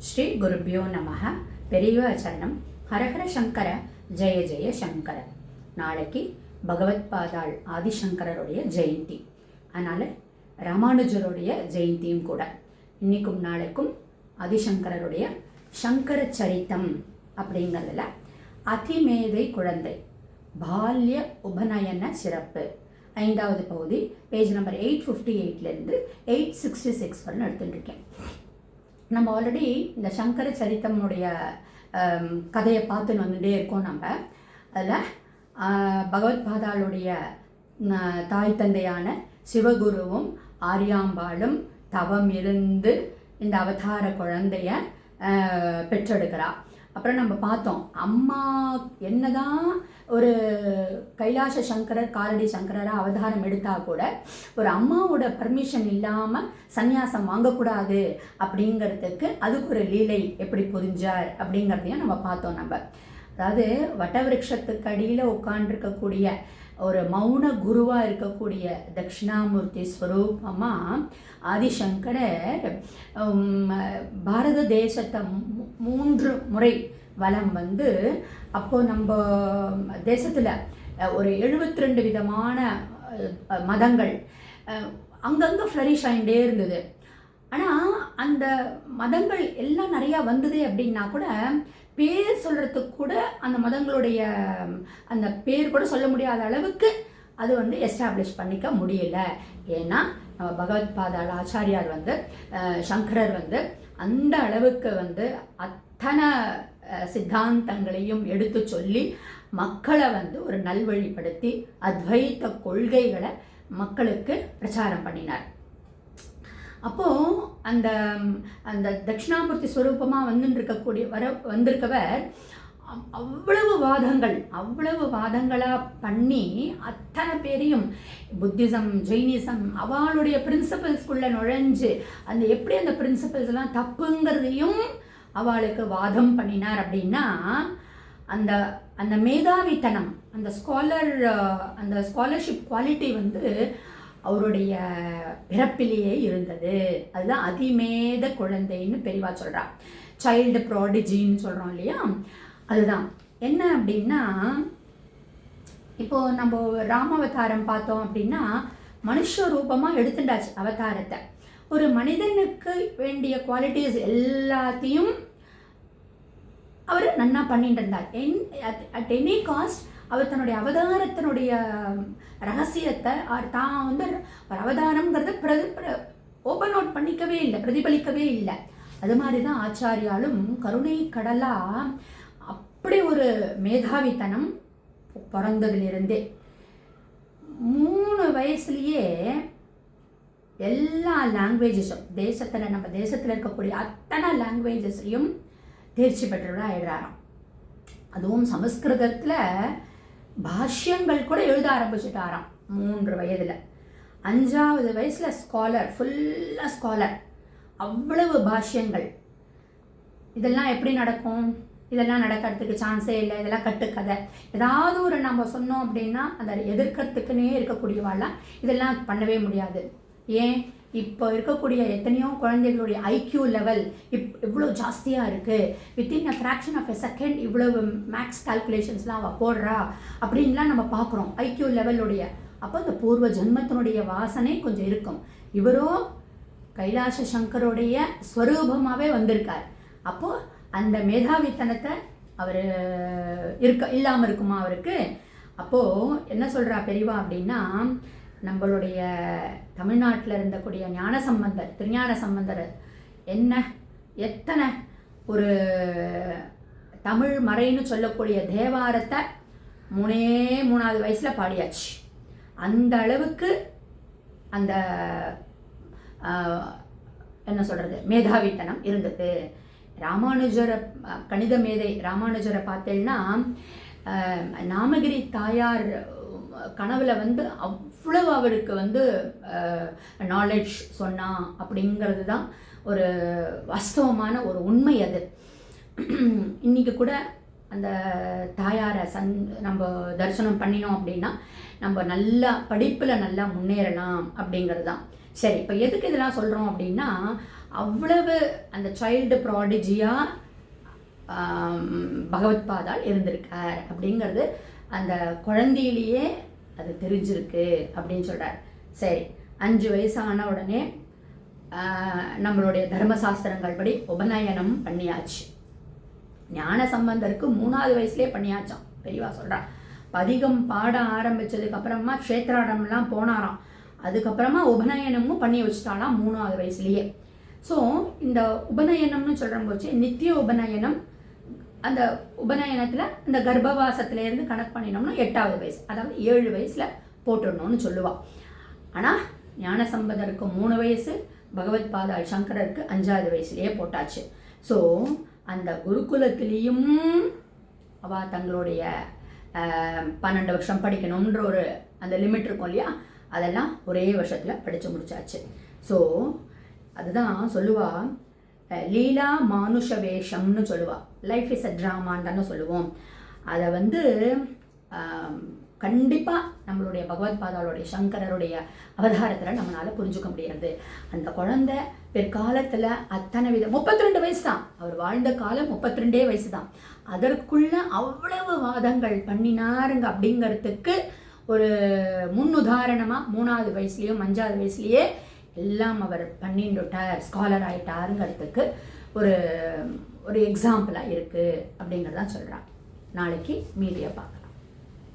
ஸ்ரீ குருபியோ நமஹ. பெரியவா சரணம். ஹரஹர சங்கர, ஜெய ஜெய சங்கர. நாளைக்கு பகவத் பாதாள் ஆதிசங்கரருடைய ஜெயந்தி. அதனால் ராமானுஜருடைய ஜெயந்தியும் கூட. இன்றைக்கும் நாளைக்கும் ஆதிசங்கரருடைய சங்கர சரித்தம் அப்படிங்கிறதுல அதிமேதை குழந்தை பால்ய உபநயன சிறப்பு 5வது பகுதி, பேஜ் நம்பர் 858லேருந்து 866 வரணும் எடுத்துட்டுருக்கேன். நம்ம ஆல்ரெடி இந்த சங்கர சரித்தமுடைய கதையை பார்த்துன்னு வந்துட்டே இருக்கோம். நம்ம அதில் பகவத் பாதாளுடைய தாய் தந்தையான சிவகுருவும் ஆரியாம்பாளும் தவம் இருந்து இந்த அவதார குழந்தைய பெற்றெடுக்கிறா. அப்புறம் நம்ம பார்த்தோம், அம்மா என்னதான் ஒரு கைலாச சங்கரர் காலடி சங்கரராக அவதாரம் எடுத்தால் கூட ஒரு அம்மாவோட பர்மிஷன் இல்லாமல் சந்நியாசம் வாங்கக்கூடாது அப்படிங்கிறதுக்கு அதுக்கு ஒரு லீலை எப்படி புரிஞ்சார் அப்படிங்கிறதையும் நம்ம பார்த்தோம். நம்ம அதாவது வட்டவிருஷத்துக்கு அடியில் உட்காண்டிருக்கக்கூடிய ஒரு மௌன குருவாக இருக்கக்கூடிய தட்சிணாமூர்த்தி ஸ்வரூபமாக ஆதிசங்கரர் பாரத தேசத்தை 3 முறை வலம் வந்து, அப்போது நம்ம தேசத்தில் ஒரு 72 விதமான மதங்கள் அங்கங்கே ஃப்ளரிஷ் ஆகிட்டே இருந்தது. ஆனால் அந்த மதங்கள் எல்லாம் நிறையா வந்தது அப்படின்னா கூட பேர் சொல்கிறதுக்கு கூட அந்த மதங்களுடைய அந்த பேர் கூட சொல்ல முடியாத அளவுக்கு அது வந்து எஸ்டாப்ளிஷ் பண்ணிக்க முடியல. ஏன்னா நம்ம பகவத் பாதாள் ஆச்சாரியார் வந்து சங்கரர் வந்து அந்த அளவுக்கு வந்து அத்தனை சித்தாந்தங்களையும் எடுத்து சொல்லி மக்களை வந்து ஒரு நல்வழிப்படுத்தி அத்வைத்த கொள்கைகளை மக்களுக்கு பிரச்சாரம் பண்ணினார். அப்போது அந்த அந்த தட்சிணாமூர்த்தி ஸ்வரூபமாக வந்திருக்கவர் அவ்வளவு வாதங்களாக பண்ணி அத்தனை பேரையும் புத்திசம் ஜெயினிசம் அவளுடைய பிரின்சிபல்ஸ்குள்ளே நுழைஞ்சு அந்த எப்படி அந்த பிரின்சிபல்ஸ் எல்லாம் தப்புங்கிறதையும் அவளுக்கு வாதம் பண்ணினார். அப்படின்னா அந்த அந்த மேதாவித்தனம், அந்த ஸ்காலர்ஷிப் குவாலிட்டி வந்து அவருடைய பிறப்பிலேயே இருந்தது. அதுதான் அதிமேத குழந்தைன்னு பெரியவா சொல்கிறா. சைல்டு ப்ராடிஜின்னு சொல்கிறோம் இல்லையா, அதுதான். என்ன அப்படின்னா, இப்போது நம்ம ராமாவதாரம் பார்த்தோம் அப்படின்னா மனுஷ ரூபமாக எடுத்துட்டாச்சு அவதாரத்தை. ஒரு மனிதனுக்கு வேண்டிய குவாலிட்டிஸ் எல்லாத்தையும் அவர் நன்னா பண்ணிட்டு இருந்தார். அட் எனி காஸ்ட் அவர் தன்னுடைய அவதாரத்தினுடைய ரகசியத்தை தான் வந்து ஒரு அவதாரங்கிறத ஓப்பன் அவுட் பண்ணிக்கவே இல்லை, பிரதிபலிக்கவே இல்லை. அது மாதிரி தான் ஆச்சாரியாலும் கருணை கடலாக அப்படி ஒரு மேதாவித்தனம் பிறந்ததுலேருந்தே 3 வயசுலேயே எல்லா லாங்குவேஜஸும் நம்ம தேசத்தில் இருக்கக்கூடிய அத்தனை லாங்குவேஜஸையும் தேர்ச்சி பெற்றவராக ஆயிடுறாராம். அதுவும் சமஸ்கிருதத்தில் பாஷ்யங்கள் கூட எழுத ஆரம்பிச்சுட்டாராம் 3 வயதில். 5வது வயசில் ஃபுல்லாக ஸ்காலர், அவ்வளவு பாஷ்யங்கள். இதெல்லாம் எப்படி நடக்கும்? இதெல்லாம் நடக்கிறதுக்கு சான்ஸே இல்லை, இதெல்லாம் கட்டுக்கதை. ஏதாவது ஒரு நம்ம சொன்னோம் அப்படின்னா அதை எதிர்க்கிறதுக்குன்னே இருக்கக்கூடியவாள்லாம் இதெல்லாம் பண்ணவே முடியாது. ஏன்? இப்போ இருக்கக்கூடிய எத்தனையோ குழந்தைகளுடைய ஐக்யூ லெவல் இவ்வளோ ஜாஸ்தியாக இருக்குது. Within a fraction of a second இவ்வளவு மேக்ஸ் கால்குலேஷன்ஸ்லாம் அவள் போடுறா அப்படின்லாம் நம்ம பார்க்குறோம் ஐக்யூ லெவலுடைய. அப்போ அந்த பூர்வ ஜென்மத்தினுடைய வாசனை கொஞ்சம் இருக்கும். இவரோ கைலாச சங்கருடைய ஸ்வரூபமாகவே வந்திருக்கார். அப்போது அந்த மேதாவித்தனத்தை அவர் இல்லாமல் இருக்குமா அவருக்கு? அப்போது என்ன சொல்கிறா பெரியவா அப்படின்னா, நம்மளுடைய தமிழ்நாட்டில் இருந்தக்கூடிய திருஞான சம்பந்தர் எத்தனை ஒரு தமிழ் மறைன்னு சொல்லக்கூடிய தேவாரத்தை 3வது வயசில் பாடியாச்சு. அந்த அளவுக்கு அந்த என்ன சொல்கிறது மேதாவித்தனம் இருந்தது. ராமானுஜரை கணித மேதை ராமானுஜரை பார்த்தேன்னா நாமகிரி தாயார் கனவுல வந்து அவ்வளவு அவருக்கு வந்து நாலேஜ் சொன்னா அப்படிங்கிறது தான் ஒரு வாஸ்தவமான ஒரு உண்மை. அது இன்னைக்கு கூட அந்த தாயாரை நம்ம தரிசனம் பண்ணினோம் அப்படின்னா நம்ம நல்லா படிப்பில் நல்லா முன்னேறலாம் அப்படிங்கிறது தான். சரி, இப்போ எதுக்கு இதெல்லாம் சொல்கிறோம் அப்படின்னா, அவ்வளவு அந்த சைல்டு ப்ராடிஜியாக பகவத் பாதால் இருந்திருக்கார் அப்படிங்கிறது அந்த குழந்தையிலேயே அது தெரிஞ்சிருக்கு அப்படின்னு சொல்கிறார். சரி, 5 வயசான உடனே நம்மளுடைய தர்மசாஸ்திரங்கள் படி உபநயனம் பண்ணியாச்சு. ஞான சம்பந்தருக்கு 3வது வயசுலேயே பண்ணியாச்சான். பெரியவா சொல்கிறார். பதிகம் பாட ஆரம்பித்ததுக்கப்புறமா க்ஷேத்ராடம்லாம் போனாராம். அதுக்கப்புறமா உபநயனமும் பண்ணி வச்சுட்டாலாம் 3வது வயசுலேயே. ஸோ இந்த உபநயனம்னு சொல்கிற போச்சு நித்திய உபநயனம். அந்த உபநயனத்தில் இந்த கர்ப்பவாசத்துலேருந்து கணக்கு பண்ணினோம்னா 8வது வயசு, அதாவது 7 வயசில் போட்டுடணும்னு சொல்லுவாள். ஆனால் ஞானசம்பந்தருக்கு 3 வயசு, பகவத் பாதாள் சங்கரருக்கு 5வது வயசுலேயே போட்டாச்சு. ஸோ அந்த குருகுலத்திலையும் அவள் தங்களுடைய 12 வருஷம் படிக்கணுன்ற ஒரு அந்த லிமிட் இருக்கும் இல்லையா, அதெல்லாம் ஒரே வருஷத்தில் படித்து முடிச்சாச்சு. ஸோ அதுதான் சொல்லுவாள், லீலா மானுஷ வேஷம்னு சொல்லுவாள். லைஃப் இஸ் அ ட்ராமான்னு தானே சொல்லுவோம். அதை கண்டிப்பாக நம்மளுடைய பகவத் பாதாளுடைய சங்கரருடைய அவதாரத்தில் நம்மளால் புரிஞ்சுக்க முடியாது. அந்த குழந்தை பிற்காலத்தில் அத்தனை விதம் 32 வயசு தான் அவர் வாழ்ந்த காலம், 32 வயசு தான். அதற்குள்ள அவ்வளவு வாதங்கள் பண்ணினாருங்க அப்படிங்கிறதுக்கு ஒரு முன்னுதாரணமாக 3வது வயசுலேயும் 5வது வயசுலேயே எல்லாம் அவர் பண்ணிட்டுட்டார், ஸ்காலர் ஆகிட்டாருங்கிறதுக்கு ஒரு எக்ஸாம்பிளாக இருக்குது அப்படிங்கிறதான் சொல்கிறான். நாளைக்கு மீதியை பார்க்கலாம்.